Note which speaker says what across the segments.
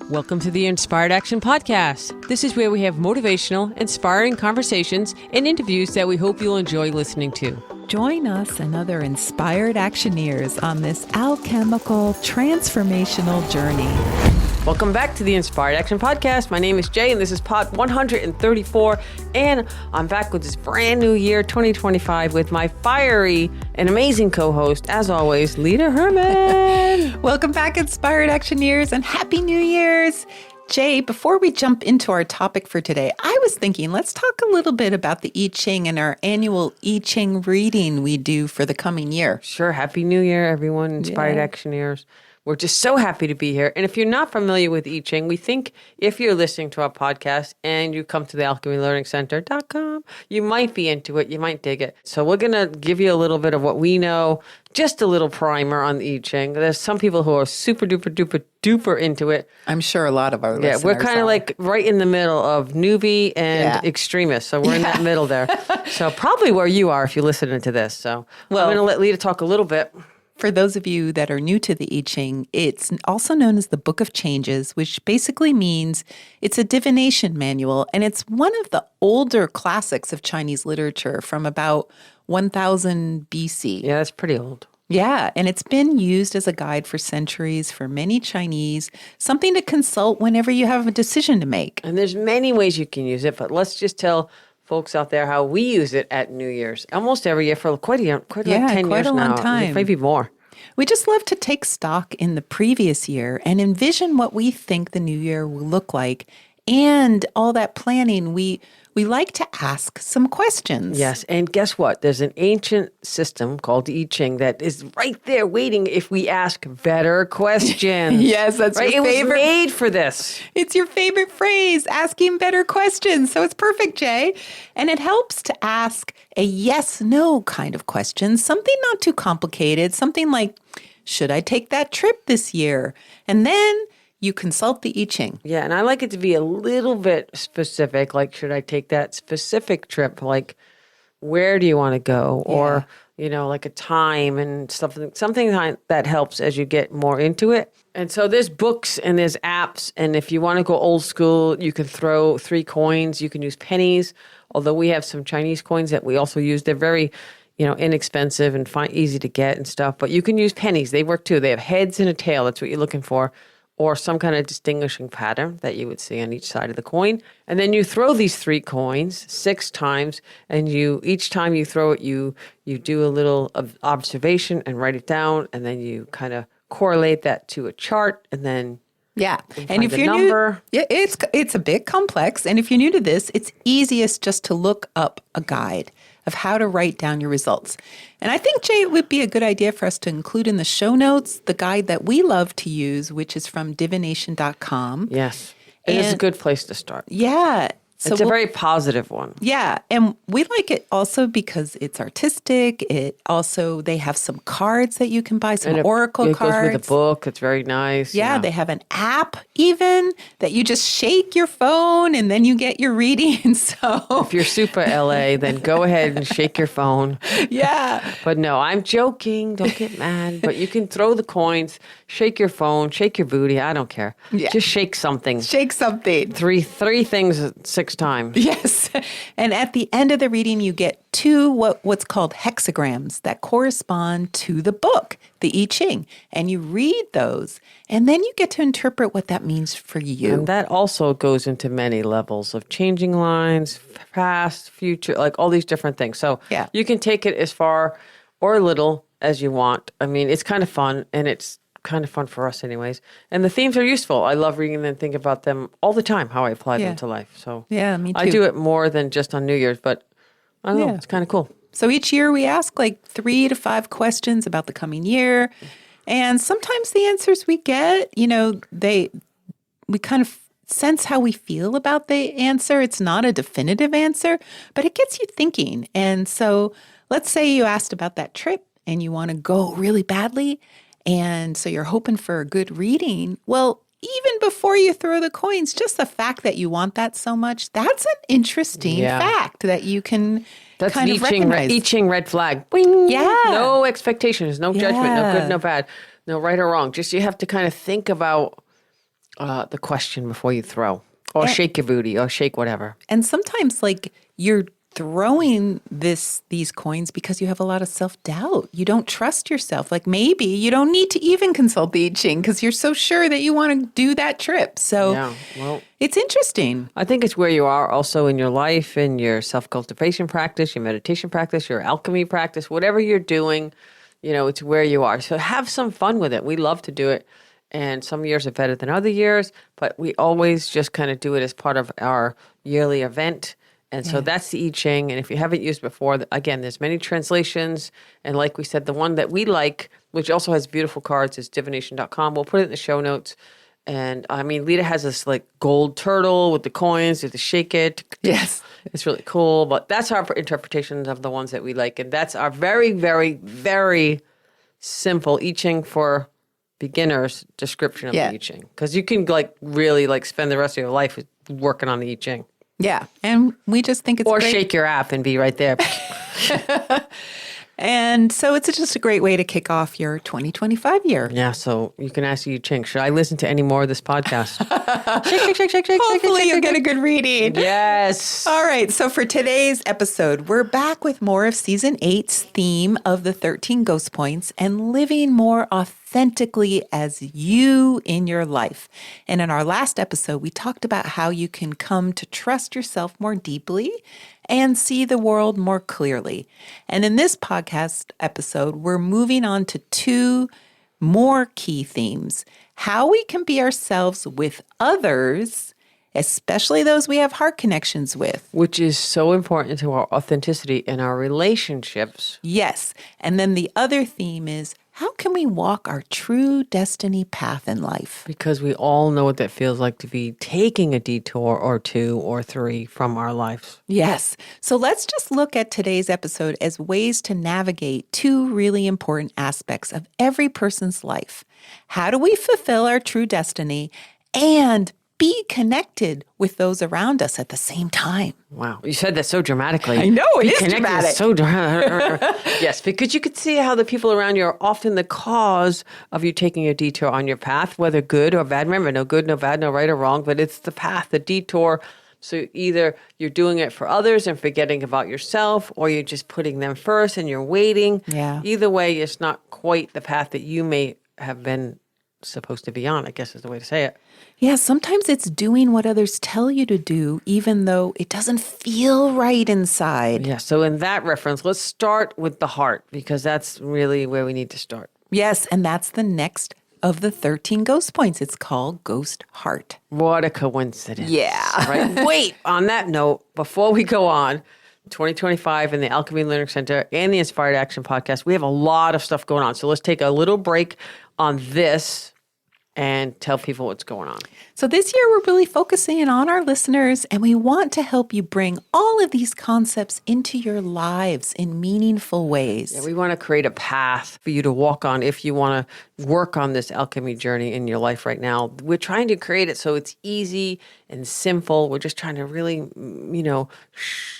Speaker 1: Welcome to the Inspired Action Podcast. This is where we have motivational, inspiring conversations and interviews that we hope you'll enjoy listening to.
Speaker 2: Join us and other inspired actioneers on this alchemical, transformational journey.
Speaker 1: Welcome back to the Inspired Action Podcast. My name is Jay, and this is Pod 134. And I'm back with this brand new year, 2025, with my fiery and amazing co-host, as always, Lita Herman.
Speaker 2: Welcome back, Inspired Actioneers, and Happy New Year's. Jay, before we jump into our topic for today, I was thinking, let's talk a little bit about the I Ching and our annual I Ching reading we do for the coming year.
Speaker 1: Sure. Happy New Year, everyone, Inspired Actioneers. We're just so happy to be here. And if you're not familiar with I Ching, we think if you're listening to our podcast and you come to the alchemylearningcenter.com, you might be into it. You might dig it. So we're going to give you a little bit of what we know, just a little primer on the I Ching. There's some people who are super duper duper duper into it.
Speaker 2: I'm sure a lot of our listeners
Speaker 1: we're kind
Speaker 2: are.
Speaker 1: of like right in the middle of newbie and extremist. So we're in that middle there. So probably where you are if you're listening to this. So I'm going to let Lita talk a little bit.
Speaker 2: For those of you that are new to the I Ching, it's also known as the Book of Changes, which basically means it's a divination manual, and it's one of the older classics of Chinese literature from about 1000 BC.
Speaker 1: Yeah, that's pretty old.
Speaker 2: Yeah, and it's been used as a guide for centuries for many Chinese, something to consult whenever you have a decision to make.
Speaker 1: And there's many ways you can use it, but let's just tell folks out there how we use it at New Year's. Almost every year for quite like 10 years
Speaker 2: a long
Speaker 1: now.
Speaker 2: time.
Speaker 1: Maybe more.
Speaker 2: We just love to take stock in the previous year and envision what we think the new year will look like. And all that planning, we like to ask some questions.
Speaker 1: Yes, and guess what? There's an ancient system called the I Ching that is right there waiting if we ask better questions.
Speaker 2: Yes, that's
Speaker 1: right.
Speaker 2: Your favorite.
Speaker 1: It was made for this.
Speaker 2: It's your favorite phrase, asking better questions. So it's perfect, Jay. And it helps to ask a yes-no kind of question, something not too complicated, something like, should I take that trip this year? And then you consult the I Ching.
Speaker 1: Yeah, and I like it to be a little bit specific, like should I take that specific trip? Like where do you want to go? Or, like a time and something that helps as you get more into it. And so there's books and there's apps, and if you want to go old school, you can throw 3 coins, you can use pennies, although we have some Chinese coins that we also use. They're very inexpensive and easy to get and stuff, but you can use pennies. They work too. They have heads and a tail. That's what you're looking for. Or some kind of distinguishing pattern that you would see on each side of the coin. And then you throw these 3 coins 6 times, and each time you throw it, you do a little observation and write it down, and then you kind of correlate that to a chart, and then
Speaker 2: and if you're new, it's a bit complex. And if you're new to this, it's easiest just to look up a guide of how to write down your results. And I think, Jay, it would be a good idea for us to include in the show notes the guide that we love to use, which is from divination.com.
Speaker 1: Yes. It is a good place to start.
Speaker 2: Yeah. So
Speaker 1: it's a very positive one.
Speaker 2: Yeah. And we like it also because it's artistic. They have some cards that you can buy, some oracle cards.
Speaker 1: It goes with a book. It's very nice.
Speaker 2: Yeah. They have an app even that you just shake your phone and then you get your reading. So
Speaker 1: if you're super LA, then go ahead and shake your phone.
Speaker 2: Yeah.
Speaker 1: But no, I'm joking. Don't get mad. But you can throw the coins, shake your phone, shake your booty. I don't care. Yeah. Just shake something.
Speaker 2: Shake something.
Speaker 1: Three things 6 times.
Speaker 2: Yes. And at the end of the reading, you get 2 what's called hexagrams that correspond to the book, the I Ching. And you read those, and then you get to interpret what that means for you.
Speaker 1: And that also goes into many levels of changing lines, past, future, like all these different things. So you can take it as far or little as you want. I mean, it's kind of fun, and it's kind of fun for us anyways. And the themes are useful. I love reading them and think about them all the time, how I apply them to life. So
Speaker 2: me too.
Speaker 1: I do it more than just on New Year's, but I don't know, it's kind of cool.
Speaker 2: So each year we ask like 3 to 5 questions about the coming year. And sometimes the answers we get, we kind of sense how we feel about the answer. It's not a definitive answer, but it gets you thinking. And so let's say you asked about that trip and you want to go really badly. And so you're hoping for a good reading. Well, even before you throw the coins, just the fact that you want that so much, that's an interesting fact that you can kind of recognize.
Speaker 1: I Ching red flag. Boing.
Speaker 2: Yeah.
Speaker 1: No expectations, no judgment, no good, no bad, no right or wrong. Just you have to kind of think about the question before you throw, or
Speaker 2: And-
Speaker 1: shake your booty, or shake whatever.
Speaker 2: And sometimes like you're throwing these coins because you have a lot of self-doubt. You don't trust yourself. Like maybe you don't need to even consult the I Ching because you're so sure that you want to do that trip. So
Speaker 1: Yeah, well,
Speaker 2: it's interesting.
Speaker 1: I think it's where you are also in your life, in your self-cultivation practice, your meditation practice, your alchemy practice, whatever you're doing, it's where you are. So have some fun with it. We love to do it. And some years are better than other years, but we always just kind of do it as part of our yearly event. And so that's the I Ching. And if you haven't used before, again, there's many translations. And like we said, the one that we like, which also has beautiful cards, is divination.com. We'll put it in the show notes. And I mean, Lita has this like gold turtle with the coins, you have to shake it.
Speaker 2: Yes.
Speaker 1: It's really cool. But that's our interpretations of the ones that we like. And that's our very, very, very simple I Ching for beginners description of the I Ching. Because you can like really like spend the rest of your life working on the I Ching.
Speaker 2: Yeah. And we just think it's
Speaker 1: Or
Speaker 2: great.
Speaker 1: shake your app and be right there.
Speaker 2: And so it's just a great way to kick off your 2025 year.
Speaker 1: Yeah, so you can ask you, Ching, should I listen to any more of this podcast? Shake, shake, shake, shake, shake.
Speaker 2: Hopefully
Speaker 1: shake,
Speaker 2: you'll
Speaker 1: shake,
Speaker 2: get a
Speaker 1: shake.
Speaker 2: good reading.
Speaker 1: Yes.
Speaker 2: All right. So for today's episode, we're back with more of season 8's theme of the 13 ghost points and living more authentically as you in your life. And in our last episode, we talked about how you can come to trust yourself more deeply and see the world more clearly. And in this podcast episode, we're moving on to 2 more key themes: how we can be ourselves with others, especially those we have heart connections with.
Speaker 1: Which is so important to our authenticity in our relationships.
Speaker 2: Yes. And then the other theme is how can we walk our true destiny path in life?
Speaker 1: Because we all know what that feels like to be taking a detour or 2 or 3 from our lives.
Speaker 2: Yes. So let's just look at today's episode as ways to navigate 2 really important aspects of every person's life. How do we fulfill our true destiny and be connected with those around us at the same time?
Speaker 1: Wow. You said that so dramatically.
Speaker 2: I know, it
Speaker 1: Be
Speaker 2: is
Speaker 1: connected
Speaker 2: dramatic.
Speaker 1: So yes, because you could see how the people around you are often the cause of you taking a detour on your path, whether good or bad. Remember, no good, no bad, no right or wrong, but it's the path, the detour. So either you're doing it for others and forgetting about yourself, or you're just putting them first and you're waiting.
Speaker 2: Yeah.
Speaker 1: Either way, it's not quite the path that you may have been supposed to be on, I guess is the way to say it.
Speaker 2: Yeah, sometimes it's doing what others tell you to do, even though it doesn't feel right inside.
Speaker 1: Yeah, so in that reference, let's start with the heart, because that's really where we need to start.
Speaker 2: Yes, and that's the next of the 13 ghost points. It's called Ghost Heart.
Speaker 1: What a coincidence.
Speaker 2: Yeah.
Speaker 1: Right? Wait, on that note, before we go on, 2025 in the Alchemy Learning Center and the Inspired Action Podcast, we have a lot of stuff going on. So let's take a little break on this and tell people what's going on.
Speaker 2: So this year, we're really focusing on our listeners, and we want to help you bring all of these concepts into your lives in meaningful ways.
Speaker 1: Yeah, we want to create a path for you to walk on if you want to work on this alchemy journey in your life right now. We're trying to create it so it's easy and simple. We're just trying to really,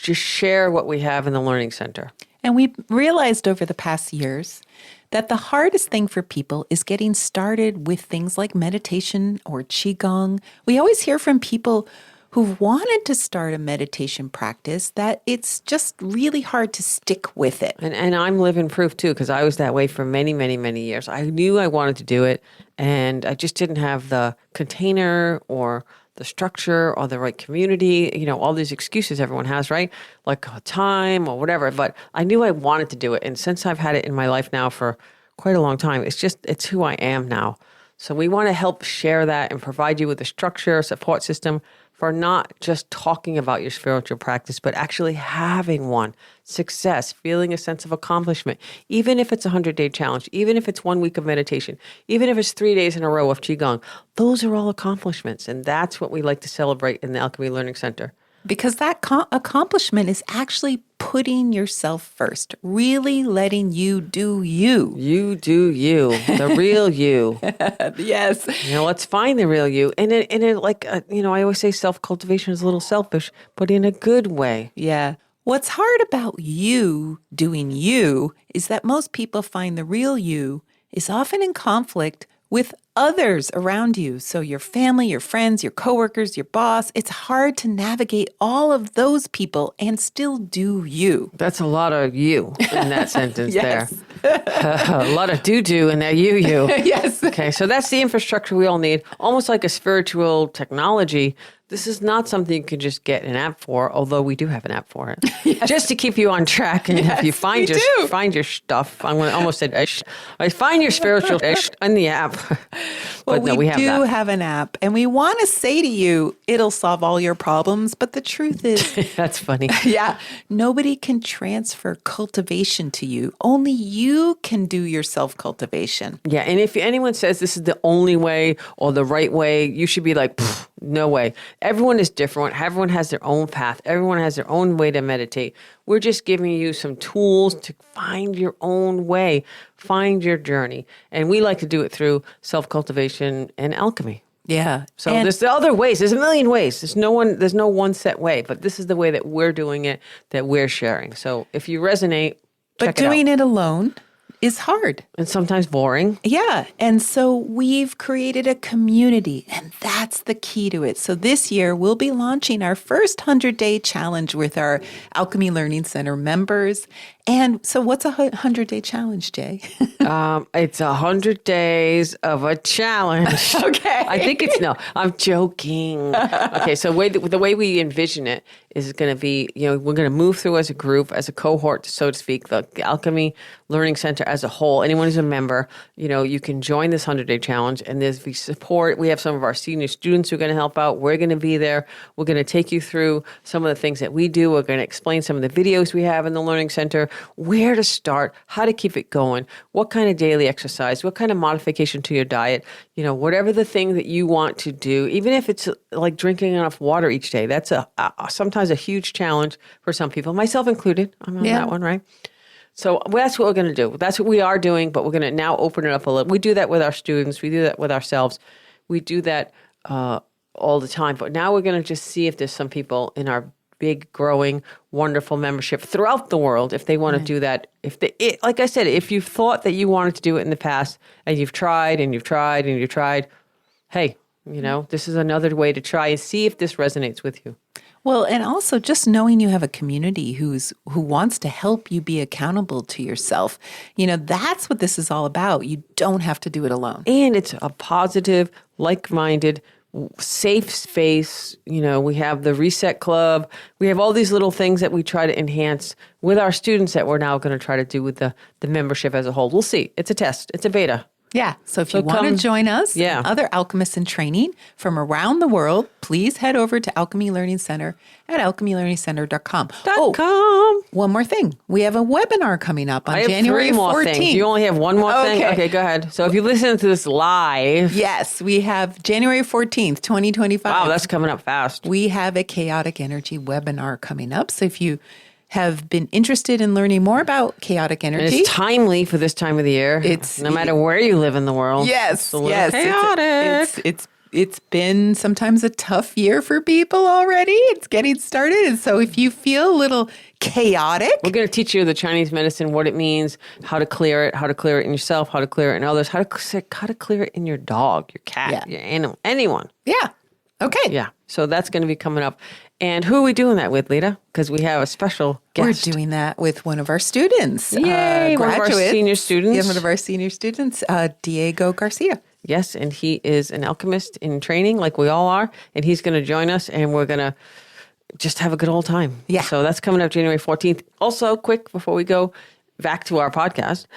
Speaker 1: just share what we have in the Learning Center.
Speaker 2: And we realized over the past years that the hardest thing for people is getting started with things like meditation or Qigong. We always hear from people who've wanted to start a meditation practice that it's just really hard to stick with it.
Speaker 1: And I'm living proof too, because I was that way for many, many, many years. I knew I wanted to do it, and I just didn't have the container or the structure or the right community, all these excuses everyone has, right? Like time or whatever. But I knew I wanted to do it. And since I've had it in my life now for quite a long time, it's who I am now. So we want to help share that and provide you with a structure, support system for not just talking about your spiritual practice, but actually having one, success, feeling a sense of accomplishment, even if it's a 100-day challenge, even if it's 1 week of meditation, even if it's 3 days in a row of Qigong. Those are all accomplishments. And that's what we like to celebrate in the Alchemy Learning Center.
Speaker 2: Because that accomplishment is actually putting yourself first, really letting you do you.
Speaker 1: You do you, the real you.
Speaker 2: Yes.
Speaker 1: Let's find the real you. And I always say self-cultivation is a little selfish, but in a good way.
Speaker 2: Yeah. What's hard about you doing you is that most people find the real you is often in conflict with others around you. So your family, your friends, your coworkers, your boss, it's hard to navigate all of those people and still do you.
Speaker 1: That's a lot of you in that sentence
Speaker 2: Yes.
Speaker 1: there. A lot of do in that you.
Speaker 2: Yes.
Speaker 1: Okay, so that's the infrastructure we all need. Almost like a spiritual technology. This is not something you can just get an app for, although we do have an app for it.
Speaker 2: Yes.
Speaker 1: Just to keep you on track. And if you find
Speaker 2: we do.
Speaker 1: find your stuff, I almost said ish. I find your spiritual ish in the app.
Speaker 2: Well,
Speaker 1: But no,
Speaker 2: we
Speaker 1: have
Speaker 2: do
Speaker 1: that.
Speaker 2: have an app, and we want to say to you, it'll solve all your problems. But the truth is,
Speaker 1: That's funny.
Speaker 2: yeah, nobody can transfer cultivation to you. Only you can do your self-cultivation.
Speaker 1: Yeah, and if anyone says this is the only way or the right way, you should be like, no way. Everyone is different. Everyone has their own path. Everyone has their own way to meditate. We're just giving you some tools to find your own way, find your journey. And we like to do it through self-cultivation and alchemy.
Speaker 2: Yeah.
Speaker 1: So
Speaker 2: And-
Speaker 1: there's the other ways. There's a million ways. There's no one set way, but this is the way that we're doing it, that we're sharing. So if you resonate,
Speaker 2: but
Speaker 1: check it out.
Speaker 2: doing it alone is hard.
Speaker 1: And sometimes boring.
Speaker 2: Yeah. And so we've created a community, and that's the key to it. So this year, we'll be launching our first 100-day challenge with our Alchemy Learning Center members. And so what's a 100-day challenge, Jay?
Speaker 1: It's 100 days of a challenge.
Speaker 2: Okay.
Speaker 1: I think I'm joking. Okay, so the way we envision it is going to be, we're going to move through as a group, as a cohort, so to speak, the Alchemy Learning Center as a whole. Anyone who's a member, you can join this 100-day challenge, and there's the support. We have some of our senior students who are going to help out. We're going to be there. We're going to take you through some of the things that we do. We're going to explain some of the videos we have in the Learning Center, where to start, how to keep it going, what kind of daily exercise, what kind of modification to your diet, whatever the thing that you want to do, even if it's like drinking enough water each day. That's sometimes a huge challenge for some people, myself included. I'm on that one, right? So that's what we're going to do. That's what we are doing, but we're going to now open it up a little. We do that with our students. We do that with ourselves. We do that all the time. But now we're going to just see if there's some people in our big, growing, wonderful membership throughout the world, if they want to do that. Like I said, if you've thought that you wanted to do it in the past and you've tried and you've tried and you've tried, hey, this is another way to try and see if this resonates with you.
Speaker 2: Well, and also just knowing you have a community who wants to help you be accountable to yourself. That's what this is all about. You don't have to do it alone.
Speaker 1: And it's a positive, like-minded, safe space. We have the Reset Club. We have all these little things that we try to enhance with our students that we're now going to try to do with the membership as a whole. We'll see. It's a test. It's a beta.
Speaker 2: Yeah. So if you want to join us, and other alchemists in training from around the world, please head over to Alchemy Learning Center at alchemylearningcenter.com. One more thing. We have a webinar coming up on January 14th.
Speaker 1: 3 more things. You only have one more thing? Okay, go ahead. So if you listen to this live.
Speaker 2: Yes, we have January 14th, 2025.
Speaker 1: Wow, that's coming up fast.
Speaker 2: We have a chaotic energy webinar coming up. So if you have been interested in learning more about chaotic energy.
Speaker 1: And it's timely for this time of the year. No matter where you live in the world.
Speaker 2: Yes,
Speaker 1: it's chaotic.
Speaker 2: It's been sometimes a tough year for people already. It's getting started. And so if you feel a little chaotic.
Speaker 1: We're going to teach you the Chinese medicine, what it means, how to clear it in yourself, how to clear it in others, how to clear it in your dog, your cat, your animal, anyone.
Speaker 2: Yeah. Okay.
Speaker 1: Yeah. So that's going to be coming up. And who are we doing that with, Lita? Because we have a special guest.
Speaker 2: We're doing that with one of our students.
Speaker 1: Yay, one of our senior students.
Speaker 2: Yeah, one of our senior students, Diego Garcia.
Speaker 1: Yes, and he is an alchemist in training, like we all are. And he's going to join us, and we're going to just have a good old time.
Speaker 2: Yeah.
Speaker 1: So that's coming up January 14th. Also, quick, before we go back to our podcast,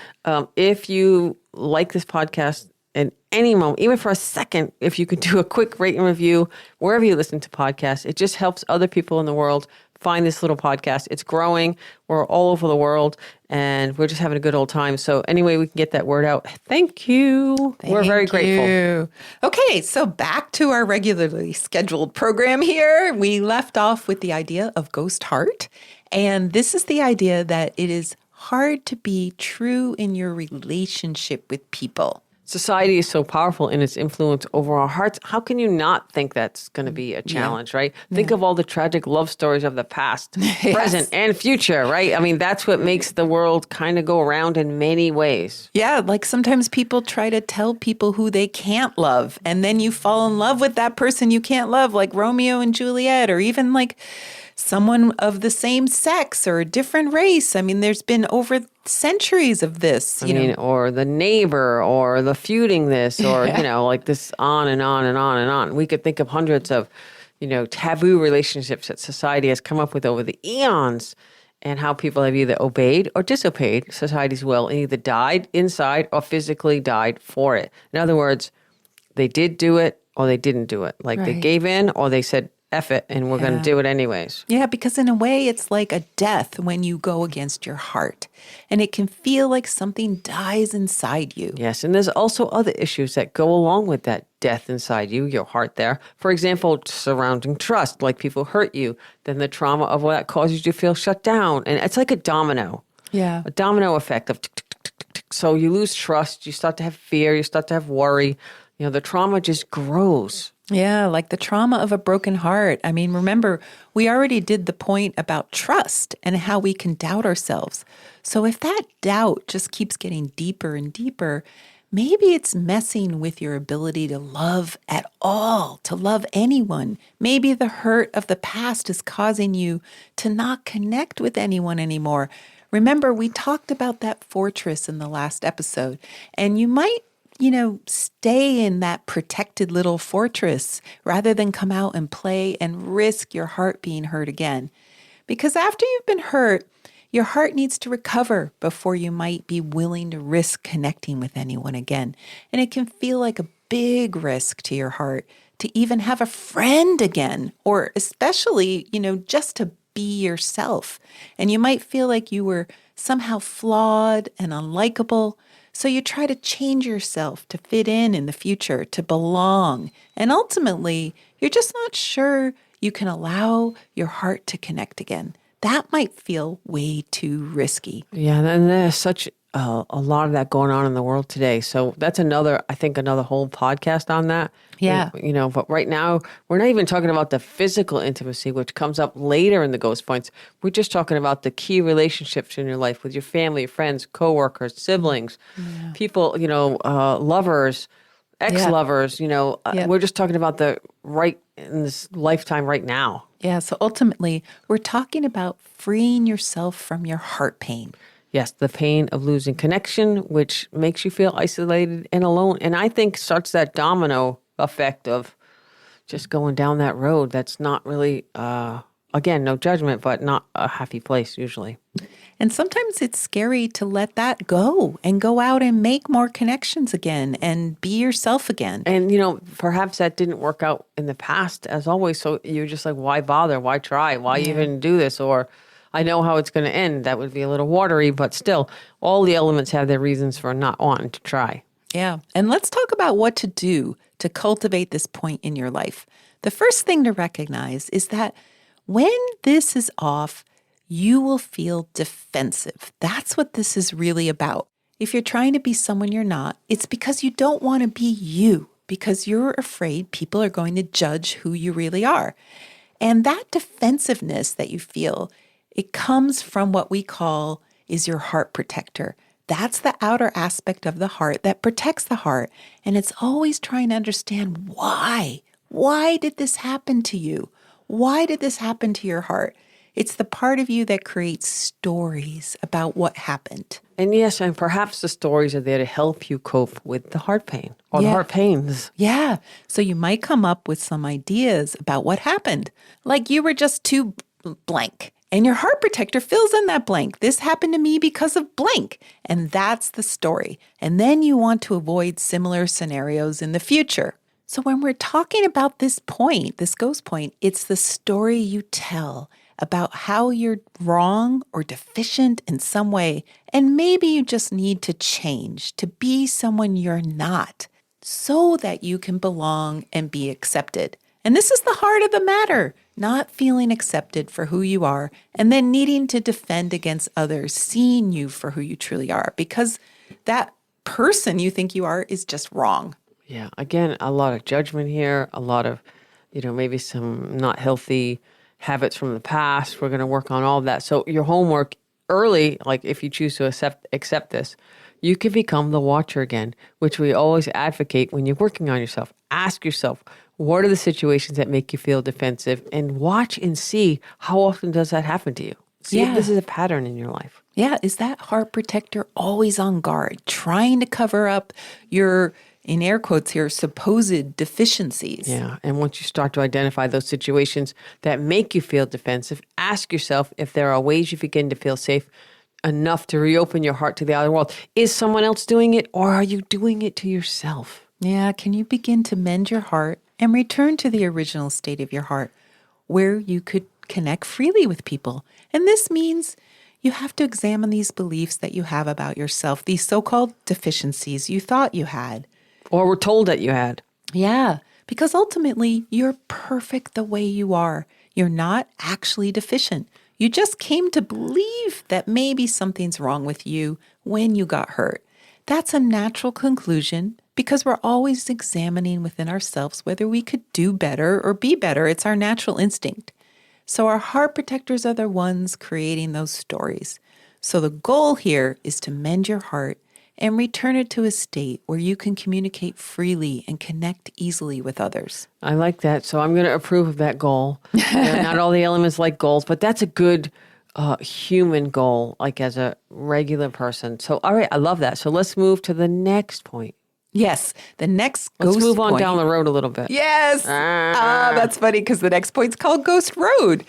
Speaker 1: if you like this podcast, in any moment, even for a second, if you could do a quick rate and review wherever you listen to podcasts, it just helps other people in the world find this little podcast. It's growing. We're all over the world, and we're just having a good old time. So anyway, we can get that word out. Thank you. We're very grateful.
Speaker 2: Okay, so back to our regularly scheduled program here. We left off with the idea of ghost heart, and this is the idea that it is hard to be true in your relationship with people.
Speaker 1: society is so powerful in its influence over our hearts. How can you not think that's going to be a challenge, right? Think of all the tragic love stories of the past, present, and future, right? I mean, that's what makes the world kind of go around in many ways.
Speaker 2: Yeah, like sometimes people try to tell people who they can't love, and then you fall in love with that person you can't love, like Romeo and Juliet, or even like someone of the same sex or a different race. I mean, there's been over centuries of this,
Speaker 1: I mean, or the neighbor, or the feuding this, or, like this on and on and on and on. We could think of hundreds of, taboo relationships that society has come up with over the eons, and how people have either obeyed or disobeyed society's will and either died inside or physically died for it. In other words, they did do it or they didn't do it. Like they gave in or they said, F it, and we're going to do it anyways.
Speaker 2: Yeah, because in a way, it's like a death when you go against your heart. And it can feel like something dies inside you.
Speaker 1: Yes, and there's also other issues that go along with that death inside you, your heart there. For example, surrounding trust, like people hurt you, then the trauma of what that causes you to feel shut down. And it's like a domino.
Speaker 2: Yeah.
Speaker 1: A domino effect of tick, tick, tick, tick, tick. So you lose trust, you start to have fear, you start to have worry. The trauma just grows.
Speaker 2: Yeah, like the trauma of a broken heart. I mean, remember, we already did the point about trust and how we can doubt ourselves. So if that doubt just keeps getting deeper and deeper, maybe it's messing with your ability to love at all, to love anyone. Maybe the hurt of the past is causing you to not connect with anyone anymore. Remember, we talked about that fortress in the last episode, and you might stay in that protected little fortress rather than come out and play and risk your heart being hurt again. Because after you've been hurt, your heart needs to recover before you might be willing to risk connecting with anyone again. And it can feel like a big risk to your heart to even have a friend again, or especially, just to be yourself. And you might feel like you were somehow flawed and unlikable. So you try to change yourself to fit in the future, to belong. And ultimately, you're just not sure you can allow your heart to connect again. That might feel way too risky.
Speaker 1: Yeah, and there's such a lot of that going on in the world today. So that's another whole podcast on that.
Speaker 2: Yeah.
Speaker 1: But right now, we're not even talking about the physical intimacy, which comes up later in the ghost points. We're just talking about the key relationships in your life with your family, friends, coworkers, siblings, people, lovers, ex-lovers, we're just talking about the right in this lifetime right now.
Speaker 2: Yeah. So ultimately, we're talking about freeing yourself from your heart pain.
Speaker 1: Yes, the pain of losing connection, which makes you feel isolated and alone. And I think starts that domino effect of just going down that road that's not really, again, no judgment, but not a happy place usually.
Speaker 2: And sometimes it's scary to let that go and go out and make more connections again and be yourself again.
Speaker 1: And, perhaps that didn't work out in the past as always. So you're just like, why bother? Why try? Why even do this? Or I know how it's going to end. That would be a little watery, but still, all the elements have their reasons for not wanting to try.
Speaker 2: Yeah. And let's talk about what to do to cultivate this point in your life. The first thing to recognize is that when this is off, you will feel defensive. That's what this is really about. If you're trying to be someone you're not, it's because you don't want to be you, because you're afraid people are going to judge who you really are. And that defensiveness that you feel, it comes from what we call is your heart protector. That's the outer aspect of the heart that protects the heart. And it's always trying to understand why. Why did this happen to you? Why did this happen to your heart? It's the part of you that creates stories about what happened.
Speaker 1: And yes, and perhaps the stories are there to help you cope with the heart pain or the heart pains.
Speaker 2: Yeah. So you might come up with some ideas about what happened. Like you were just too blank. And your heart protector fills in that blank. This happened to me because of blank. And that's the story. And then you want to avoid similar scenarios in the future. So when we're talking about this point, this ghost point, it's the story you tell about how you're wrong or deficient in some way. And maybe you just need to change to be someone you're not so that you can belong and be accepted. And this is the heart of the matter, not feeling accepted for who you are and then needing to defend against others seeing you for who you truly are, because that person you think you are is just wrong.
Speaker 1: Yeah. Again, a lot of judgment here, a lot of, maybe some not healthy habits from the past. We're going to work on all of that. So your homework early, like if you choose to accept this, you can become the watcher again, which we always advocate when you're working on yourself. Ask yourself, what are the situations that make you feel defensive? And watch and see how often does that happen to you. See if this is a pattern in your life.
Speaker 2: Yeah. Is that heart protector always on guard, trying to cover up your, in air quotes here, supposed deficiencies?
Speaker 1: Yeah. And once you start to identify those situations that make you feel defensive, ask yourself if there are ways you begin to feel safe enough to reopen your heart to the outer world. Is someone else doing it, or are you doing it to yourself?
Speaker 2: Yeah. Can you begin to mend your heart and return to the original state of your heart where you could connect freely with people? And this means you have to examine these beliefs that you have about yourself, these so-called deficiencies you thought you had.
Speaker 1: Or were told that you had.
Speaker 2: Yeah, because ultimately you're perfect the way you are. You're not actually deficient. You just came to believe that maybe something's wrong with you when you got hurt. That's a natural conclusion because we're always examining within ourselves whether we could do better or be better. It's our natural instinct. So our heart protectors are the ones creating those stories. So the goal here is to mend your heart and return it to a state where you can communicate freely and connect easily with others.
Speaker 1: I like that. So I'm going to approve of that goal. Not all the elements like goals, but that's a good human goal, like as a regular person. So, all right, I love that. So let's move to the next point.
Speaker 2: Yes, the next
Speaker 1: Let's
Speaker 2: ghost
Speaker 1: move on
Speaker 2: point.
Speaker 1: down the road a little bit.
Speaker 2: Yes. That's funny because the next point's called Ghost Road.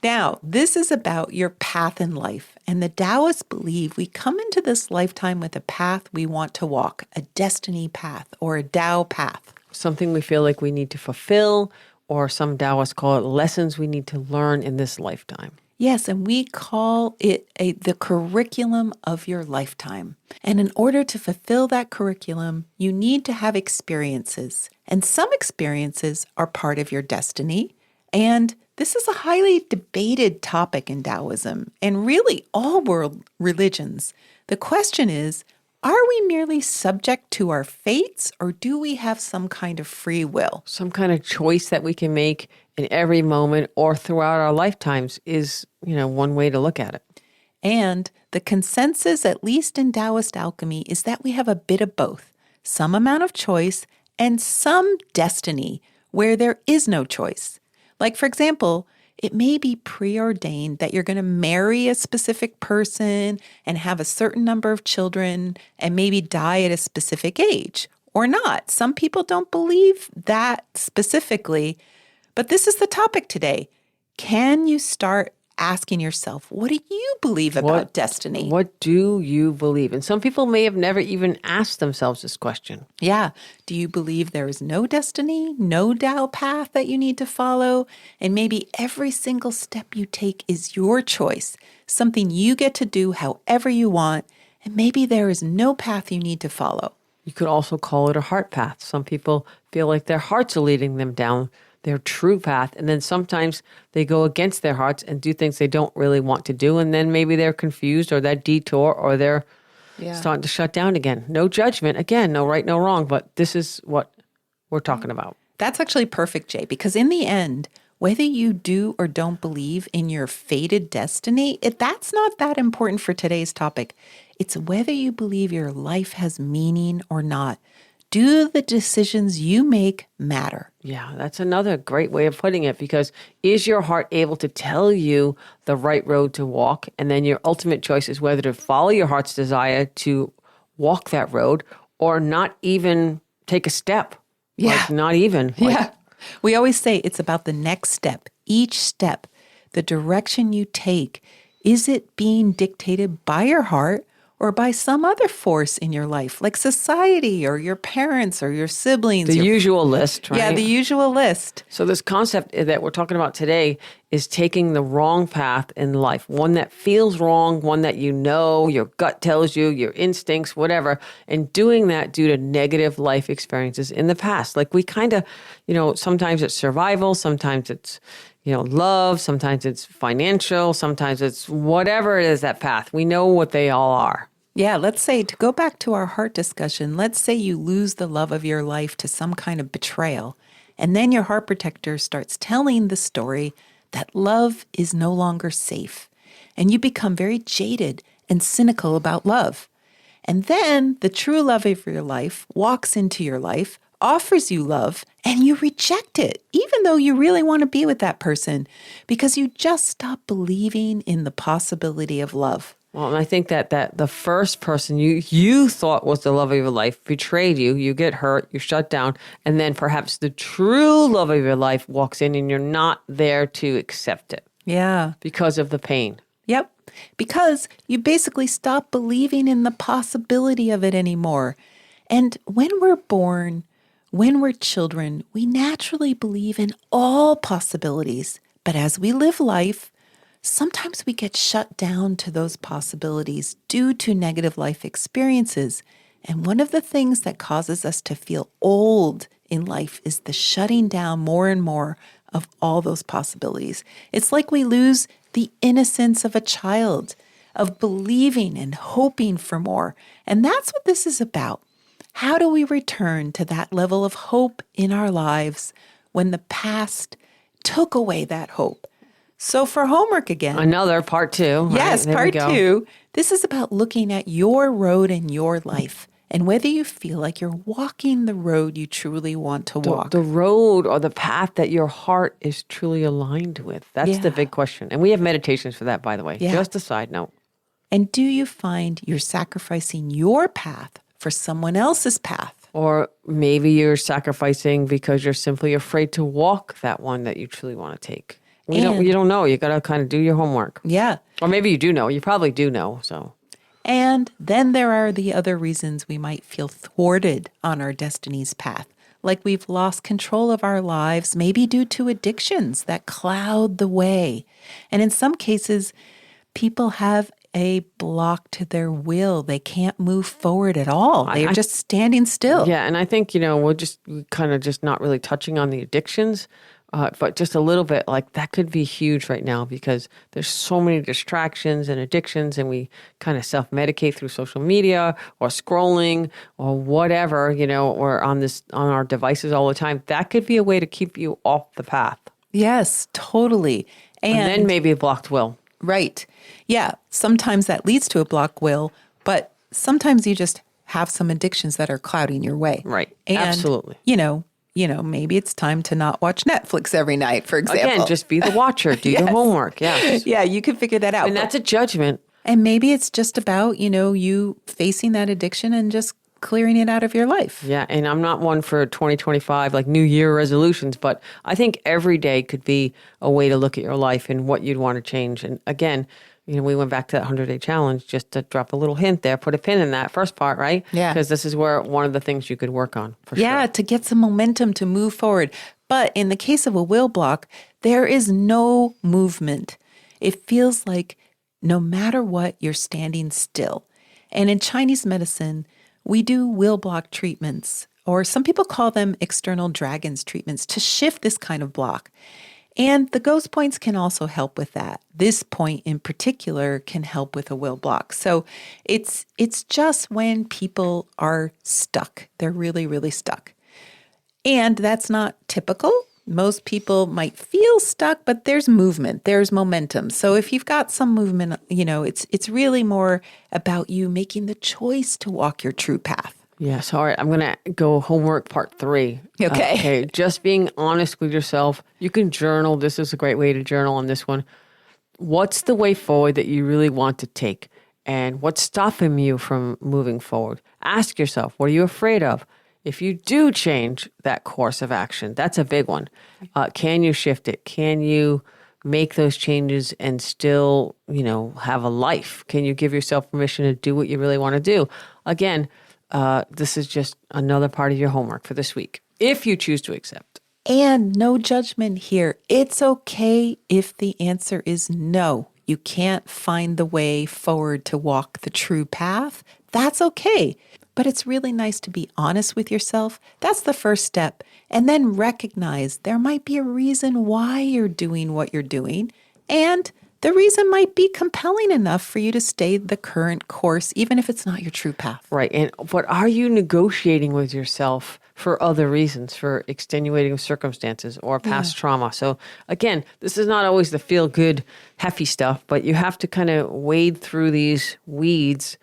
Speaker 2: Now, this is about your path in life. And the Taoists believe we come into this lifetime with a path we want to walk, a destiny path or a Tao path.
Speaker 1: Something we feel like we need to fulfill, or some Taoists call it lessons we need to learn in this lifetime.
Speaker 2: Yes, and we call it the curriculum of your lifetime. And in order to fulfill that curriculum, you need to have experiences. And some experiences are part of your destiny. And this is a highly debated topic in Taoism and really all world religions. The question is, are we merely subject to our fates, or do we have some kind of free will?
Speaker 1: Some kind of choice that we can make in every moment or throughout our lifetimes is, one way to look at it.
Speaker 2: And the consensus, at least in Taoist alchemy, is that we have a bit of both, some amount of choice and some destiny where there is no choice. Like, for example, it may be preordained that you're going to marry a specific person and have a certain number of children and maybe die at a specific age, or not. Some people don't believe that specifically, but this is the topic today. Can you start asking yourself, what do you believe about destiny?
Speaker 1: What do you believe? And some people may have never even asked themselves this question.
Speaker 2: Yeah. Do you believe there is no destiny, no Tao path that you need to follow? And maybe every single step you take is your choice, something you get to do however you want. And maybe there is no path you need to follow.
Speaker 1: You could also call it a heart path. Some people feel like their hearts are leading them down their true path. And then sometimes they go against their hearts and do things they don't really want to do. And then maybe they're confused, or that detour, or they're starting to shut down again. No judgment. Again, no right, no wrong. But this is what we're talking about.
Speaker 2: That's actually perfect, Jay, because in the end, whether you do or don't believe in your fated destiny, that's not that important for today's topic. It's whether you believe your life has meaning or not. Do the decisions you make matter?
Speaker 1: Yeah, that's another great way of putting it, because is your heart able to tell you the right road to walk? And then your ultimate choice is whether to follow your heart's desire to walk that road or not even take a step.
Speaker 2: Yeah.
Speaker 1: Like not even.
Speaker 2: Yeah. We always say it's about the next step, each step, the direction you take. Is it being dictated by your heart or by some other force in your life, like society or your parents or your siblings?
Speaker 1: The usual list, right?
Speaker 2: Yeah, the usual list.
Speaker 1: So this concept that we're talking about today is taking the wrong path in life, one that feels wrong, one that your gut tells you, your instincts, whatever, and doing that due to negative life experiences in the past. Like we kind of, sometimes it's survival, sometimes it's, love, sometimes it's financial, sometimes it's whatever it is, that path. We know what they all are.
Speaker 2: Yeah, let's say, to go back to our heart discussion, let's say you lose the love of your life to some kind of betrayal, and then your heart protector starts telling the story that love is no longer safe, and you become very jaded and cynical about love. And then the true love of your life walks into your life, offers you love, and you reject it, even though you really want to be with that person, because you just stop believing in the possibility of love.
Speaker 1: Well, and I think that the first person you thought was the love of your life betrayed you. You get hurt, you shut down, and then perhaps the true love of your life walks in and you're not there to accept it
Speaker 2: Yeah.
Speaker 1: because of the pain.
Speaker 2: Yep. Because you basically stop believing in the possibility of it anymore. And when we're born, when we're children, we naturally believe in all possibilities. But as we live life, sometimes we get shut down to those possibilities due to negative life experiences. And one of the things that causes us to feel old in life is the shutting down more and more of all those possibilities. It's like we lose the innocence of a child, of believing and hoping for more. And that's what this is about. How do we return to that level of hope in our lives when the past took away that hope? So for homework again.
Speaker 1: Another part two. Right?
Speaker 2: Yes,
Speaker 1: There we
Speaker 2: part
Speaker 1: go.
Speaker 2: 2. This is about looking at your road in your life and whether you feel like you're walking the road you truly want to walk.
Speaker 1: The road or the path that your heart is truly aligned with. That's the
Speaker 2: Yeah.
Speaker 1: big question. And we have meditations for that, by the way.
Speaker 2: Yeah.
Speaker 1: Just a side note.
Speaker 2: And do you find you're sacrificing your path for someone else's path?
Speaker 1: Or maybe you're sacrificing because you're simply afraid to walk that one that you truly want to take. You don't know. You got to kind of do your homework.
Speaker 2: Yeah.
Speaker 1: Or maybe you do know. You probably do know. So
Speaker 2: And then there are the other reasons we might feel thwarted on our destiny's path, like we've lost control of our lives, maybe due to addictions that cloud the way. And in some cases, people have a block to their will. They can't move forward at all. They're just standing still.
Speaker 1: yeah, and I think we're kind of just not really touching on the addictions, but just a little bit. Like that could be huge right now because there's so many distractions and addictions, and we kind of self-medicate through social media or scrolling or whatever, or on our devices all the time. That could be a way to keep you off the path,
Speaker 2: Yes, totally.
Speaker 1: and then maybe a blocked will.
Speaker 2: Right. Yeah. Sometimes that leads to a block will, but sometimes you just have some addictions that are clouding your way.
Speaker 1: Right.
Speaker 2: And,
Speaker 1: Absolutely.
Speaker 2: Maybe it's time to not watch Netflix every night, for example.
Speaker 1: Again, just be the watcher. Do your homework. Yes.
Speaker 2: Yeah, you can figure that out.
Speaker 1: And that's a judgment.
Speaker 2: And maybe it's just about, you facing that addiction and just clearing it out of your life.
Speaker 1: Yeah, and I'm not one for 2025, like New Year resolutions, but I think every day could be a way to look at your life and what you'd want to change. And again, we went back to that 100-day challenge just to drop a little hint there, put a pin in that first part, right?
Speaker 2: Yeah.
Speaker 1: Because this is where one of the things you could work on, for
Speaker 2: Yeah,
Speaker 1: sure.
Speaker 2: to get some momentum to move forward. But in the case of a will block, there is no movement. It feels like no matter what, you're standing still. And in Chinese medicine, we do will block treatments, or some people call them external dragons treatments, to shift this kind of block. And the ghost points can also help with that. This point in particular can help with a will block. So it's just when people are stuck. They're really, really stuck. And that's not typical. Most people might feel stuck, but there's movement, there's momentum. So if you've got some movement, it's really more about you making the choice to walk your true path.
Speaker 1: Yes. All right. I'm going to go homework part 3.
Speaker 2: Okay.
Speaker 1: Okay. Just being honest with yourself. You can journal. This is a great way to journal on this one. What's the way forward that you really want to take? And what's stopping you from moving forward? Ask yourself, what are you afraid of? If you do change that course of action, that's a big one. Can you shift it? Can you make those changes and still, have a life? Can you give yourself permission to do what you really want to do? Again, this is just another part of your homework for this week, if you choose to accept.
Speaker 2: And no judgment here. It's okay if the answer is no. You can't find the way forward to walk the true path. That's okay. But it's really nice to be honest with yourself. That's the first step. And then recognize there might be a reason why you're doing what you're doing. And the reason might be compelling enough for you to stay the current course, even if it's not your true path.
Speaker 1: Right. And but are you negotiating with yourself for other reasons, for extenuating circumstances or past trauma? So again, this is not always the feel good, hefty stuff, but you have to kind of wade through these weeds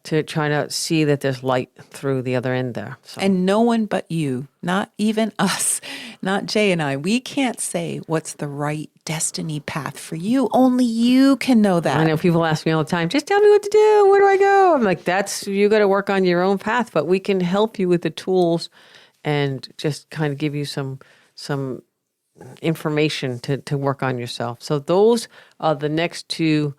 Speaker 1: to try to see that there's light through the other end there. So.
Speaker 2: And no one but you, not even us, not Jay and I, we can't say what's the right destiny path for you. Only you can know that.
Speaker 1: I know people ask me all the time, just tell me what to do. Where do I go? I'm like, you got to work on your own path, but we can help you with the tools and just kind of give you some information to work on yourself. So those are the next two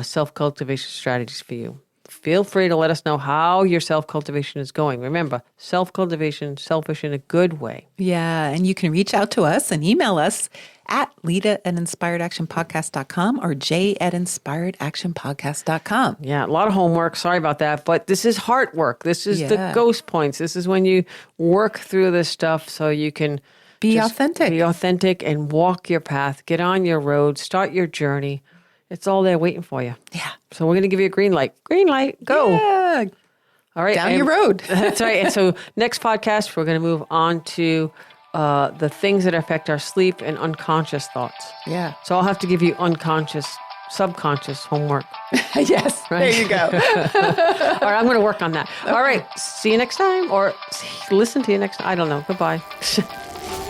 Speaker 1: self-cultivation strategies for you. Feel free to let us know how your self-cultivation is going. Remember, self-cultivation, selfish in a good way.
Speaker 2: Yeah, and you can reach out to us and email us at Lita@inspiredactionpodcast.com or Jay@inspiredactionpodcast.com.
Speaker 1: Yeah, a lot of homework. Sorry about that. But this is heart work. This is the ghost points. This is when you work through this stuff so you can
Speaker 2: be authentic.
Speaker 1: Be authentic and walk your path. Get on your road. Start your journey. It's all there waiting for you.
Speaker 2: Yeah.
Speaker 1: So we're going to give you a green light. Green light, go.
Speaker 2: Yeah.
Speaker 1: All right.
Speaker 2: Down your road.
Speaker 1: That's right. And so next podcast, we're going to move on to the things that affect our sleep and unconscious thoughts.
Speaker 2: Yeah.
Speaker 1: So I'll have to give you subconscious homework.
Speaker 2: Yes.
Speaker 1: Right?
Speaker 2: There you go.
Speaker 1: All right. I'm going to work on that. Okay. All right. See you next time or listen to you next time. I don't know. Goodbye.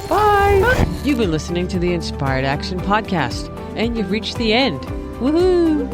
Speaker 1: Bye. You've been listening to the Inspired Action Podcast and you've reached the end. Woohoo!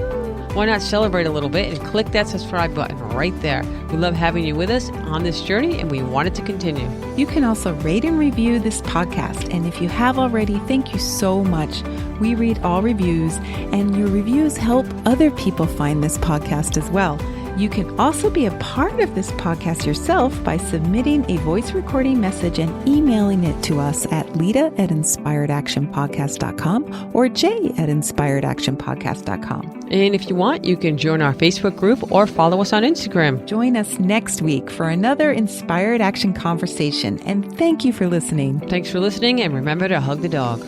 Speaker 1: Why not celebrate a little bit and click that subscribe button right there. We love having you with us on this journey and we want it to continue.
Speaker 2: You can also rate and review this podcast. And if you have already, thank you so much. We read all reviews and your reviews help other people find this podcast as well. You can also be a part of this podcast yourself by submitting a voice recording message and emailing it to us at Lita@inspiredactionpodcast.com or Jay@inspiredactionpodcast.com.
Speaker 1: And if you want, you can join our Facebook group or follow us on Instagram.
Speaker 2: Join us next week for another Inspired Action conversation. And thank you for listening.
Speaker 1: Thanks for listening and remember to hug the dog.